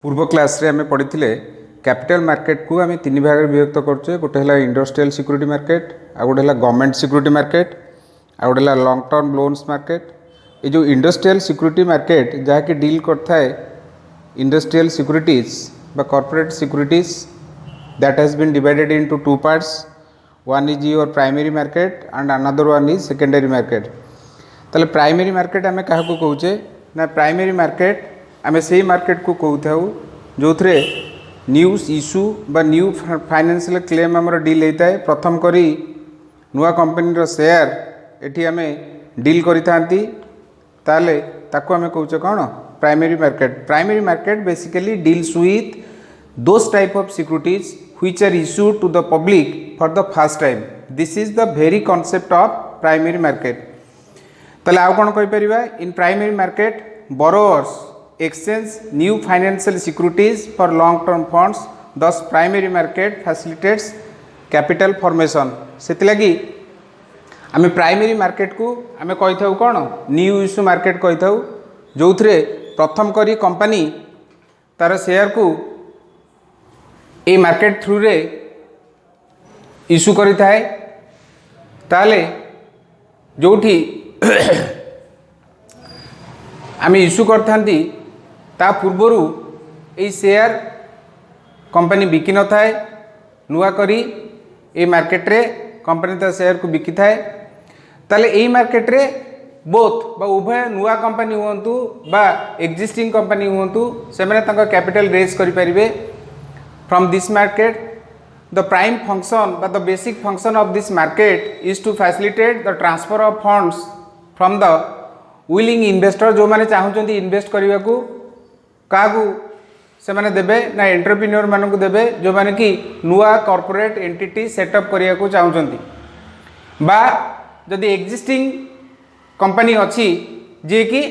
पूर्व क्लास रे आम पढ़ी कैपिटल मार्केट को आम तीन भाग विभक्त करछे। गोटे है इंडस्ट्रियल सिक्यूरिटी मार्केट, आ गोटे है गवर्नमेंट सिक्यूरिटी मार्केट, आ गोटे है लॉन्ग टर्म लोन्स मार्केट। ये जो इंडस्ट्रियल सिक्यूरिटी मार्केट जहाँकि डील करता है इंडस्ट्रियल सिक्यूरिटीज बा corporate securities, that has been divided into two parts. One is your primary market and another one is secondary market. ताले primary market आम क्या कहूचे ना, प्राइमरी मार्केट आम से मार्केट को कहूँ जो थे न्यूज इश्यू बा न्यू फाइनेंशियल क्लेम आमर डील होता है। प्रथम करी नुआ कंपनी शेयर एटी आम डील करी ताले ताको आम कहूचे कौन primary market. Primary market basically deals with those type of securities which are issued to the public for the first time. This is the very concept of primary market. ताले आउ कौन कहीपर in primary market borrowers exchange new financial securities for long term funds, thus primary market facilitates capital formation। से लगी आम primary market को आम कही था कौन न्यू इश्यू मार्केट कही था, जो थे प्रथम करी कंपनी तार शेयर को ए मार्केट थ्रू रे इश्यू करी थाए। ताले जोठी आम इश्यू करथांती ता पूर्वरु ए शेयर कंपनी बिकी न थाए, नुआ करी ए मार्केट रे कंपनी ता शेयर को बिकी थाए। ताले ए मार्केट रे बोथ बा उभय नुआ कंपनी हुंतु बा एक्जिस्टिंग कंपनी हुंतु से माने तांका कैपिटल रेज करि परिबे from this market. The prime function बा the basic function of this market is to facilitate the transfer of funds from the willing investor, जो मैंने चाहते इन्वेस्ट करने को क्या से माने देबे ना एंटरप्रेन्योर मानक देबे जो माने कि नुआ कॉर्पोरेट एंटिटी सेटअप करने को चाहते, बा जदि एक्जिस्टिंग कंपनी अच्छी जी कि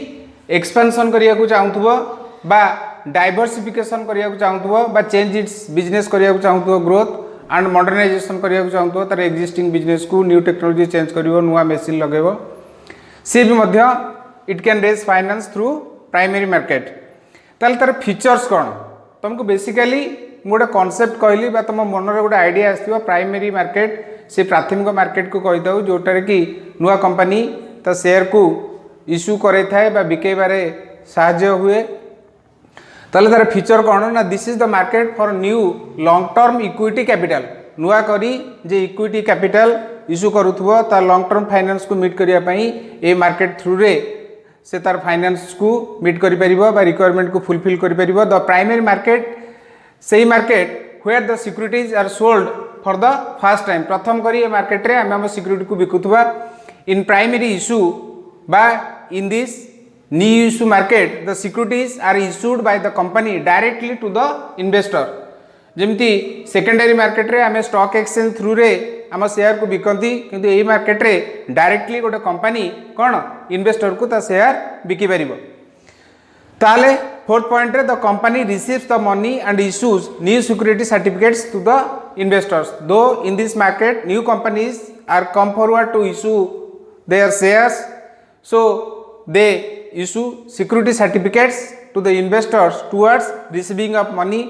एक्सपेंशन करने को चाहूब बा डाइवर्सिफिकेशन करने को चाहूब बा चेंज इट्स बिजनेस करने को चाहूब, ग्रोथ एंड मॉडर्नाइजेशन करने को चाहूब, तार एक्जिस्टिंग बिजनेस को न्यू टेक्नोलॉजी चेंज कर नुआ मेसीन लगेब, सी भी मध्य it can raise finance through primary market. ताल तार फीचर्स कौन तुमको बेसिकली गोटे कॉन्सेप्ट कहली बा तुम मन में गोटे आइडिया आसो प्राइमरी मार्केट से प्राथमिक मार्केट को कही था, जोटार कि नुआ कंपनी तो शेयर को इश्यू करे थाए बा बिकेबारे साहाय्य हुए। ताले तार फीचर कौन ना, this is the market for new long term equity capital. नुआ करी जे इक्विटी कैपिटल इश्यू करुथुबो तार लॉन्ग टर्म फाइनेंस को मीट करिया पई ए मार्केट थ्रू रे से तार फाइनेंस को मीट करि परिबो बा रिक्वायरमेंट को फुलफिल करि परिबो। द प्राइमरी मार्केट सेही market where the securities are sold for the first time. प्रथम करी ए मार्केट रे हम सिक्यूरिटी को बिकुथुबा इन प्राइमरी इश्यू बा in this new issue market the securities are issued by the company directly to the investor. जमती secondary market रे आम stock exchange through रे आम शेयर को बिकती, किंतु यही मार्केट रे डायरेक्टली गोटे कंपनी कौन इन्वेस्टर को ता शेयर बिकी पारिबो। ताले फोर्थ पॉइंट रे the company receives the money and issues new security certificates to the investors. Though in this market new companies are come forward to issue their shares, so they issue security certificates to the investors towards receiving of money.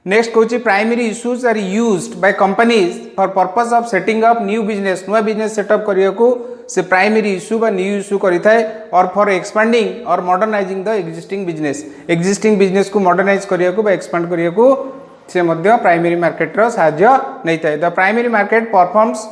Next कहूँ primary issues are used by companies for purpose of setting up new business. नुआ business setup करने को से primary issue बा new issue करिथाए, और for expanding और modernising the existing business. Existing business को modernise करने को बा एक्सपांड करने को से मध्य प्राइमरी मार्केट रो सहाय्य नहीं थाए। The primary market performs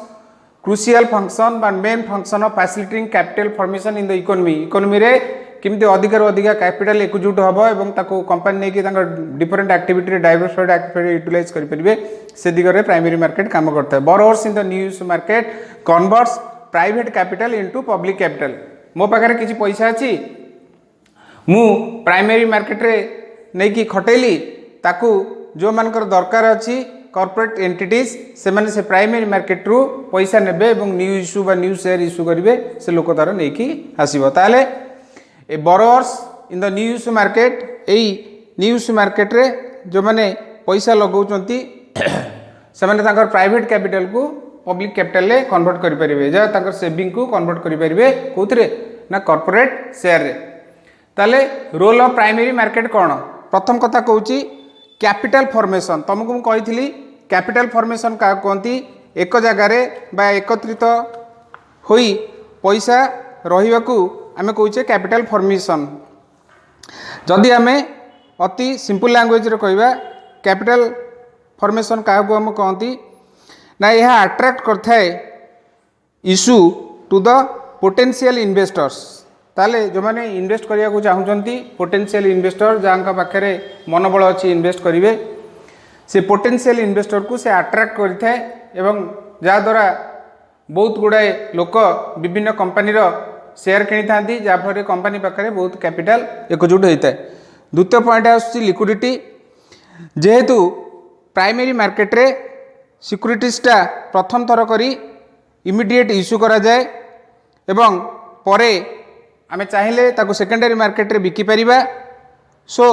crucial function बा main function of facilitating capital formation in the economy. Economy रे किमती अधिक अधिक कैपिटल एकजुट हम और कंपनी नहीं different activity diversified activity utilize करेंगे, से दिगरे प्राइमरी मार्केट काम करता है। Borrowers in the new issue market converts private capital into public capital. मो पाखे किसी पैसा अच्छी मु प्राइमरी मार्केट रे नहीं कि खटेली ताकू जो मानकर दरकार अच्छी कॉर्पोरेट एंटिटीज से प्राइमरी मार्केट रू पैसा नेबे न्यू इश्यू बा न्यू शेयर इश्यू करेंगे, से लोक तार नहीं कि आसो। ताले a borrowers in the new issue market यही न्यू इश्यू मार्केट रे जो मैंने पैसा लगाउछंती से माने प्राइवेट कैपिटल को पब्लिक कैपिटल रे कन्वर्ट करि परिबे, जा ताकर सेविंग को कन्वर्ट करि परिबे कोथरे ना कॉर्पोरेट शेयर रे। ताले रोल ऑफ प्राइमरी मार्केट कौन प्रथम कथा कहूँ कैपिटल फॉर्मेशन तुमको मुझे कही कैपिटल फॉर्मेशन क्या कहती एक जगार बा एकत्रित होई पैसा रही आम कहे कैपिटल फॉर्मेशन। जदि आम अति सिंपल लैंग्वेज रे कहवा कैपिटल फॉर्मेशन क्या आम कहती ना यह अट्रैक्ट करता है issue to the potential investors. ताले जो मैंने इन्वेस्ट करने को चाहूँगी पोटेंशियल इन्वेस्टर जहाँ पाखे मनोबल अच्छी इन्वेस्ट करेंगे से पोटेंशियल इन्वेस्टर को से अट्रैक्ट करता है जहाँद्वारा बहुत गुड़ाए लोक विभिन्न कंपनी शेयर किनी था जहाँफल कंपनी पाखे बहुत कैपिटल एकजुट होता है। द्वितीय पॉइंट आसूँ लिक्विडिटी जेहेतु प्राइमरी मार्केट रे सिक्यूरिटीजटा प्रथम थर करी इमिडिएट इश्यू करा जाए एवं परे आमे चाहिले ताको सेकेंडरी मार्केट रे बिकी परिबा। So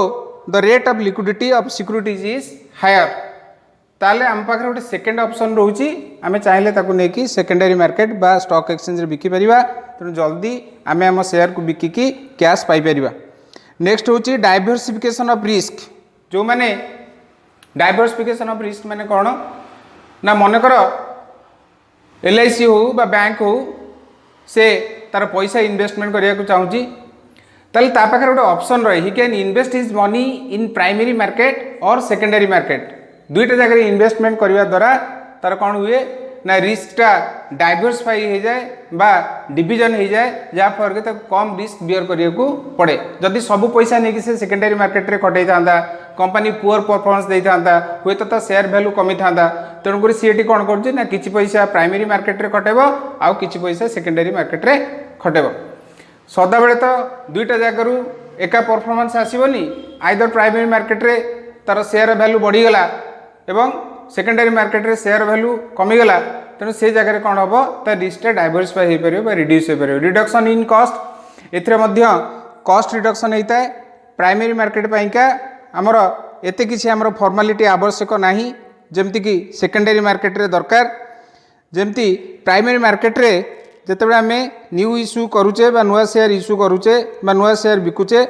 the rate of liquidity of securities is higher. ताले आम पाखे गोटे सेकेंड ऑप्शन रोची आमे चाहिले ताको नेकी सेकेंडरी मार्केट बा स्टॉक एक्सचेंज रे बिकी परिबा तेणु जल्दी आमे आम शेयर को बिकिकी कैश पाई परिबा। नेक्स्ट होची डाइवर्सिफिकेशन ऑफ रिस्क। जो माने डाइवर्सिफिकेशन ऑफ रिस्क माने कौन ना मनकर LIC हो बा बैंक हो से तार पैसा इन्वेस्टमेंट करने को चाहूँगी ताले ता पाखे गोटे ऑप्शन रहे he can invest his money in primary market और सेकेंडरी मार्केट दुईटा जगह इन्वेस्टमेंट करने द्वारा तार कौन हुए ना रिस्कटा डाइवर्सिफाई हो जाए बा डिविजन हो जाए जहाँ फल के कम रिस्क बियर करने को पड़े। जदि सब पैसा नहीं से सेकेंडरी मार्केट रे कटई था कंपनी पुअर परफॉर्मेंस दे था हुए तो शेयर वैल्यू कमी था तेणुक सी कौन कर किसी पैसा प्राइमरी मार्केट रे कटेब आउ किसी पैसा सेकेंडरी मार्केट रे खटेब। सदा बेले तो दुईटा जगह एका परफॉर्मेंस आसबनी आइदर प्राइमरी मार्केट रे तार शेयर वैल्यू बढ़ीगला एवं सेकेंडरी मार्केट रे शेयर वैल्यू कमीगला तेणु से जगह कौन हम तो रिस्कटा डाइवर्सिफाई हो पार रिड्यूस हो पार। रिडक्शन इन कॉस्ट एथिरे मध्य कॉस्ट रिडक्शन होता है प्राइमरी मार्केट पाइका आमर एते किसी आमर फॉर्मालिटी आवश्यक नहीं जमती कि सेकेंडरी मार्केट रे दरकार। जमती प्राइमरी मार्केट रे जिते आम न्यू इश्यू करुचे बा नुआ शेयर इश्यू करुचे बा नुआ शेयर बिकुचे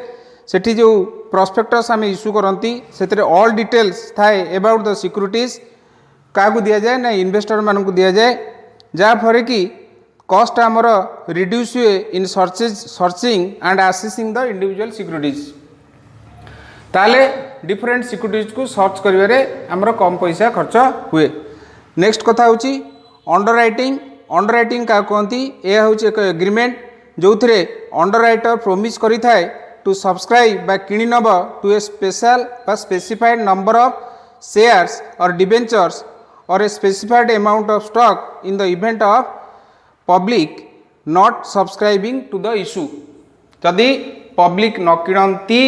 सेठी जो प्रॉस्पेक्टस आम इश्यू करती से ऑल डिटेल्स थाए अबाउट द सिक्यूरिटीज क्या दि जाए ना इन्वेस्टर मान को दि जाए जहाँफल कि कॉस्ट आमर रिड्यूस हुए in searching and assessing the individual securities. ताले डिफरेंट सिक्यूरिटीज को सर्च करिवारे आमर कम पैसा खर्च हुए। नेक्स्ट कथा होची अंडरराइटिंग। अंडरराइटिंग क्या कहती यह हूँ एक एग्रीमेंट जो थे अंडरराइटर प्रोमिस करिथाए टू सब्सक्राइब बा किणी नब टू ए स्पेशल बा स्पेसिफाइड नंबर ऑफ शेयर्स और डिबेंचर्स और a specified amount of stock in the event of public not subscribing to the issue. जदि पब्लिक न किणती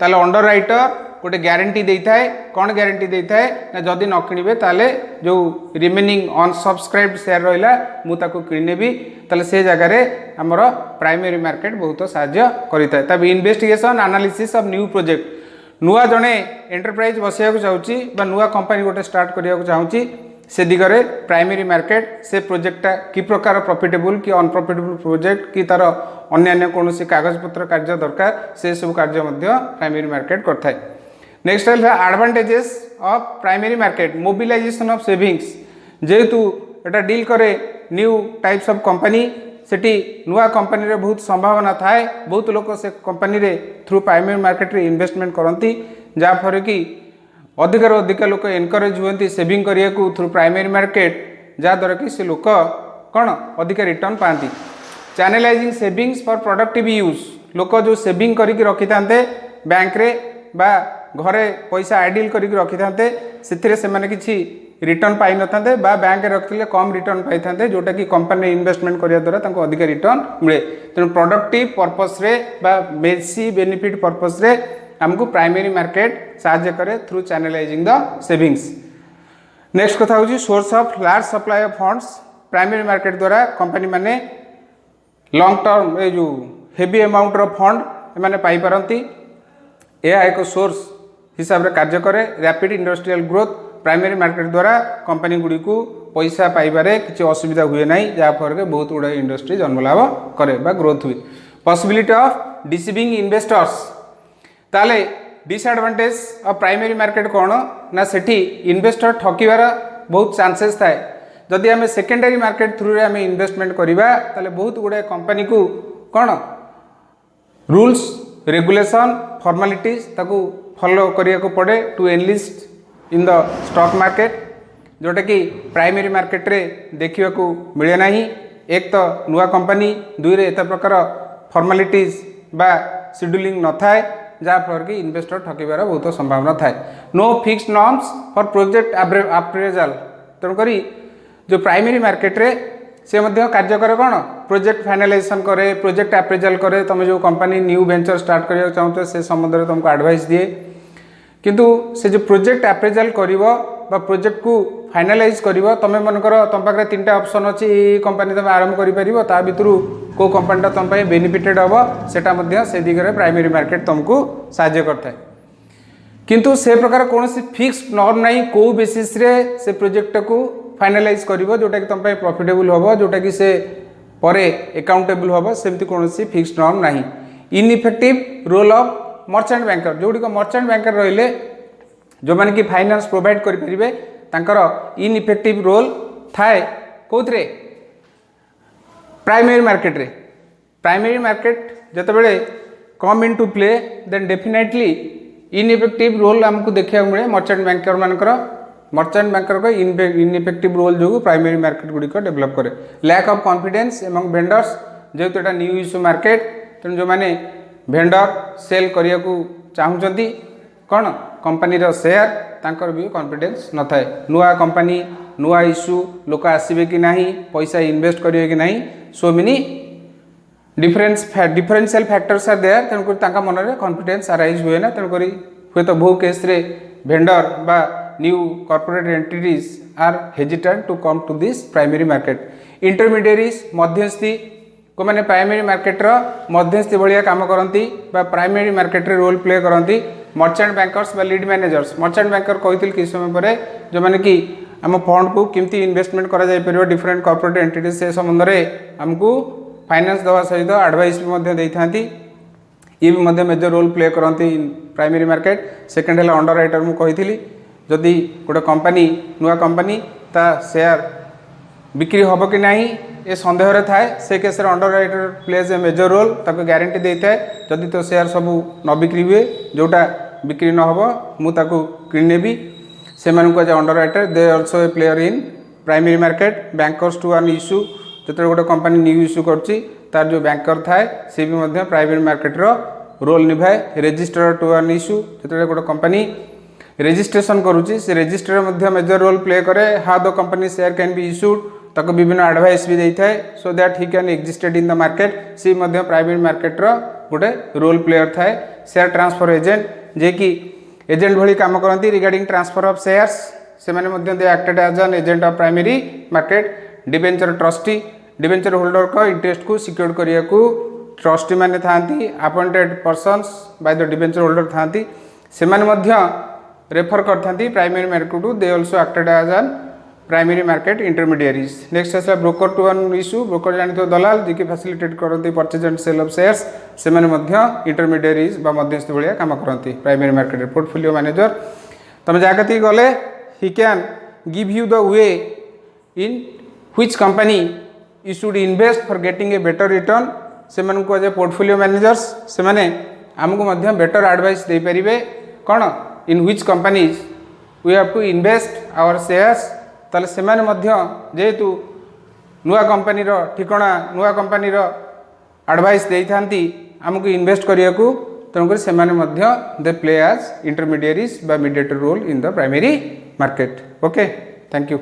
ताले अंडरराइटर गोटे ग्यारंटी देता है कौन ग्यारंटी देता है ना जदि न किणवे ताले जो रिमेनिंग अनसब्सक्राइब्ड शेयर रहा मुझे किनेबी ताले से जगह आमर प्राइमरी मार्केट बहुत साहाय्य करिता है। तब investigation analysis of new project नुआ जड़े एंटरप्राइज बसैया चाहूँगी बा नुआ कंपनी गोटे स्टार्ट करने चाहूँगी से दिगरे प्राइमरी मार्केट से प्रोजेक्टा कि प्रकार प्रॉफिटेबल कि अनप्रॉफिटेबल प्रोजेक्ट कि तार अन्य कौन कागजपत्र कार्य दरकार से सब कार्य प्राइमरी मार्केट करता है। नेक्स्ट है advantages of primary market mobilisation of savings. जेहेतु एटा डील करे न्यू टाइप्स ऑफ कंपनी सेठी नुआ कंपनी रे बहुत संभावना थाए बहुत लोग से कंपनी रे थ्रू प्राइमरी मार्केट रे इन्वेस्टमेंट करती जहाँफल कि अधिक लोक एनकरेज हुए सेविंग करने को थ्रू प्राइमरी मार्केट जहाँद्वारा कि से लोक कौन अधिक रिटर्न पाती। Channelising savings for productive use लोक जो सेविंग करके रखी था बैंक रे बा घरे पैसा आइडिल करके रखी था से किसी रिटर्न पाई न था बैंक रखते कम रिटर्न पाई था जोटा कि कंपनी इन्वेस्टमेंट करने द्वारा अधिक रिटर्न मिले। तेणु प्रोडक्टिव पर्पस रे बा बेसी बेनिफिट पर्पस रे हमको प्राइमरी मार्केट साहाय्य करे through channelising the savings. Next कथा होची source of large supply of funds. Primary market द्वारा कंपनी माने लॉन्ग टर्म ए जो हेवी अमाउंट ऑफ फंड माने पाई पारंती यह एक सोर्स हिसाब रे कार्य करे। Rapid industrial growth primary market द्वारा कंपनी गुड़ी को पैसा पाइबारे किसी असुविधा हुए ना जहाँफल के बहुत गुड़ा इंडस्ट्री जन्म लाभ करे बा ग्रोथ हुए। पॉसिबिलिटी ऑफ डिसीविंग इन्वेस्टर्स ताले डिसएडवांटेज ऑफ प्राइमरी मार्केट कौन ना सेठी इन्वेस्टर ठकिबार बहुत चांसेस थाए जदि आम सेकेंडरी मार्केट थ्रू आम इन्वेस्टमेंट करवा ताले बहुत गुड़े कंपनी को कौन रूल्स रेगुलेशन फॉर्मालिटीज ताकू फॉलो करिया को पड़े to enlist in the stock market जोटा कि प्राइमरी मार्केट रे देखा मिले ना एक तो नुआ कंपनी दुई रे एत प्रकार फॉर्मालिटीज बा शेड्यूलिंग न थाए जहाँफल कि इन्वेस्टर ठकिबार बहुत संभावना थाए no fixed norms for project appraisal तेणुक जो प्राइमरी मार्केट रे से मध्य कार्य करे कौन प्रोजेक्ट फाइनालाइजेशन करे प्रोजेक्ट अप्रेजल करे तुम जो कंपनी न्यू वेंचर स्टार्ट करने चाहते से संबंध में तुमको एडवाइस दिए किंतु से जो प्रोजेक्ट अप्रेजल करिवो बा प्रोजेक्ट को फाइनालाइज करिवो तमे मनकर तुम पाखे 3टा ऑप्शन अच्छी कंपनी तुम आरंभ करि परिबो ता भितरु को कंपनीटा तुम बेनिफिटेड हम सेटा मध्य से दिगरे प्राइमरी मार्केट तुमको साहाय्य करता है किंतु से प्रकार कौन फिक्स्ड नॉर्म नहीं को बेसिस रे से प्रोजेक्ट को फाइनालाइज करिवो जोटा कि तुम प्रॉफिटेबल हम जोटा कि से परे अकाउंटेबल हम सेमती कौन फिक्स्ड नॉर्म नहीं ineffective role of merchant banker जोड़ी मर्चेंट बैंकर रहिले जो माने कि फाइनेंस प्रोवाइड करें तांकर इनइफेक्टिव रोल थाए कौन प्राइमरी मार्केट जितेबाला come in to play then definitely ineffective role आमको देखा मिले मर्चेंट बैंकर मानकर मर्चेंट बैंकर को इनइफेक्टिव रोल जो प्राइमरी मार्केट गुड़िक डेभलप करे lack of confidence among vendors जेहेतु एटा न्यू इश्यू मार्केट तेणु जो मैंने भेंडर सेल करने को चाहूँगी कौन कंपनी शेयर तांकर भी कॉन्फिडेंस न थाए नुआ कंपनी नुआ इश्यू लोक आसबे कि नहीं पैसा इन्वेस्ट करेंगे कि नहीं so many differential factors are there तेणुक मन में कॉन्फिडेंस अराइज हुए ना तेणुक हे तो बहु केस रे भेंडर बा new corporate entities are hesitant to come to this primary market intermediaries मध्यस्थी को मैंने प्राइमरी मार्केट रो मध्यस्थी भाया काम करती प्राइमरी मार्केट रे रोल प्ले करती मर्चेंट बैंकर्स बा लीड मैनेजर्स मर्चेंट बैंकर कहती किस समय पर जो मैंने कि आम फंड को केमती इन्वेस्टमेंट करा जाय परिबो डिफरेंट कॉर्पोरेट एंटिटीज से संबंध में आमको फाइनेंस दवा सहित एडवाइस भी दे था ये भी मेजर रोल प्ले करती प्राइमरी मार्केट सेकेंड है अंडर राइटर मुझे जदि गोटे कंपनी नुआ कंपनी ता शेयर बिक्री हम कि नहीं ये सन्देह रे थाए से case underwriter plays a major role ताको गारंटी देता है जदि तो शेयर सब न बिक्री हुए जोटा बिक्री न हो मुझे किनेबी से underwriter they also a player in primary market bankers to an issue जो गोटे कंपनी न्यू इश्यू कर तार जो बैंकर थाए सी भी प्राइमरी मार्केट रो रोल निभाए रजिस्टर टू एन इश्यू जो गोटे कंपनी रजिस्ट्रेशन करुच्ची से रजिस्टर मेजर रोल प्ले करे how the company share can be issued ताको विभिन्न एडवाइस भी देता है so that he can existed in the market सी प्राइमरी मार्केट रो गोटे रोल प्लेयर थाए शेयर ट्रांसफर एजेंट जे कि एजेंट भली काम करती रिगार्डिंग ट्रांसफर ऑफ शेयर्स से they acted as an agent of primary market debenture trustee debenture holder को इंटरेस्ट को सिक्योर करने को ट्रस्टी माने थांती appointed persons by the debenture holder थांती से रेफर करथांती primary market to they also acted as an primary market intermediaries next आसला broker to an issue broker जानी दलाल जी की फैसिलिटेट करती purchase and sale of shares से इंटरमीडिएरीज बा मध्यस्थी भाया काम करती प्राइमरी मार्केट पोर्टफोलियो मैनेजर तुम जगह गले he can give you the way in which company you should invest for getting a better return से एज पोर्टफोलियो मैनेजर्स से आमको बेटर एडवाइस दे पारे कौन in which companies we have to invest our shares ताले से जेहेतु नुआ कंपनी ठिकाना नुआ कंपनी एडवाइस दे था आमको इन्वेस्ट करने को तेणुक से दे प्ले एज इंटरमीडिएरीज बा mediator role in the primary market okay thank you.